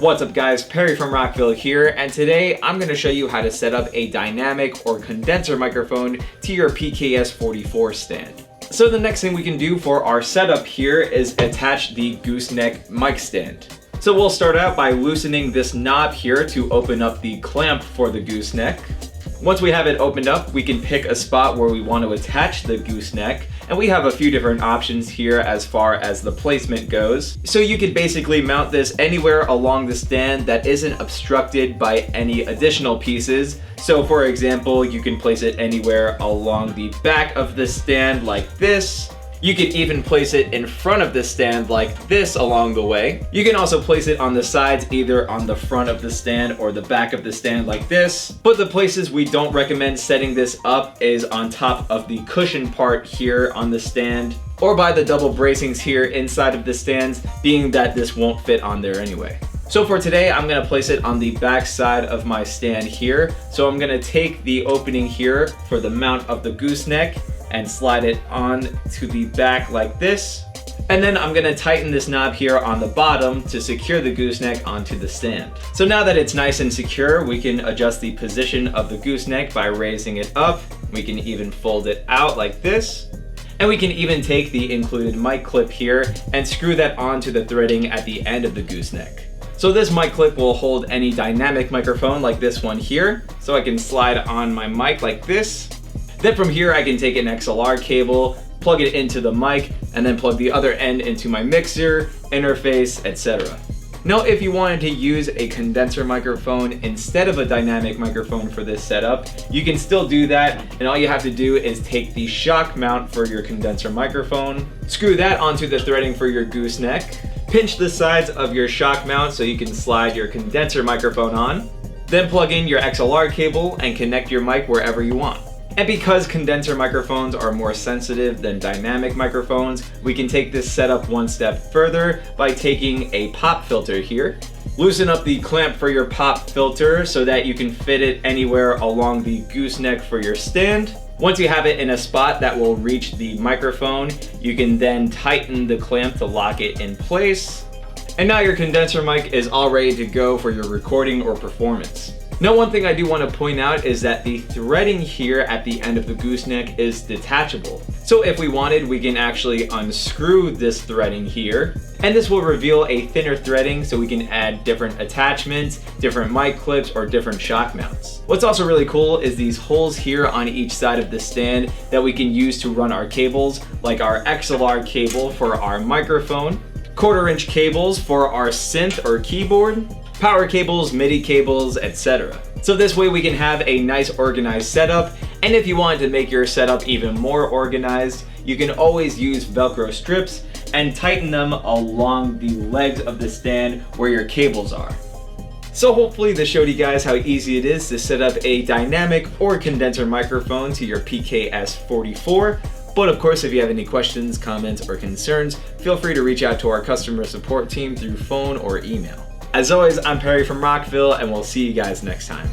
What's up guys, Perry from Rockville here, and today I'm going to show you how to set up a dynamic or condenser microphone to your PKS44 stand. So the next thing we can do for our setup here is attach the Gooseneck mic stand. So we'll start out by loosening this knob here to open up the clamp for the gooseneck. Once we have it opened up, we can pick a spot where we want to attach the gooseneck, and we have a few different options here as far as the placement goes. So you can basically mount this anywhere along the stand that isn't obstructed by any additional pieces. So for example, you can place it anywhere along the back of the stand like this. You can even place it in front of the stand like this along the way. You can also place it on the sides, either on the front of the stand or the back of the stand like this. But the places we don't recommend setting this up is on top of the cushion part here on the stand, or by the double bracings here inside of the stands, being that this won't fit on there anyway. So for today, I'm gonna place it on the back side of my stand here. So I'm gonna take the opening here for the mount of the gooseneck and slide it on to the back like this. And then I'm gonna tighten this knob here on the bottom to secure the gooseneck onto the stand. So now that it's nice and secure, we can adjust the position of the gooseneck by raising it up. We can even fold it out like this. And we can even take the included mic clip here and screw that onto the threading at the end of the gooseneck. So this mic clip will hold any dynamic microphone like this one here. So I can slide on my mic like this. Then from here I can take an XLR cable, plug it into the mic, and then plug the other end into my mixer, interface, etc. Now if you wanted to use a condenser microphone instead of a dynamic microphone for this setup, you can still do that, and all you have to do is take the shock mount for your condenser microphone, screw that onto the threading for your gooseneck, pinch the sides of your shock mount so you can slide your condenser microphone on, then plug in your XLR cable and connect your mic wherever you want. And because condenser microphones are more sensitive than dynamic microphones, we can take this setup one step further by taking a pop filter here. Loosen up the clamp for your pop filter so that you can fit it anywhere along the gooseneck for your stand. Once you have it in a spot that will reach the microphone, you can then tighten the clamp to lock it in place. And now your condenser mic is all ready to go for your recording or performance. Now one thing I do want to point out is that the threading here at the end of the gooseneck is detachable. So if we wanted, we can actually unscrew this threading here, and this will reveal a thinner threading so we can add different attachments, different mic clips, or different shock mounts. What's also really cool is these holes here on each side of the stand that we can use to run our cables, like our XLR cable for our microphone, 1/4-inch cables for our synth or keyboard, power cables, MIDI cables, etc. So this way we can have a nice organized setup, and if you wanted to make your setup even more organized, you can always use Velcro strips and tighten them along the legs of the stand where your cables are. So hopefully this showed you guys how easy it is to set up a dynamic or condenser microphone to your PKS44. But of course, if you have any questions, comments, or concerns, feel free to reach out to our customer support team through phone or email. As always, I'm Perry from Rockville, and we'll see you guys next time.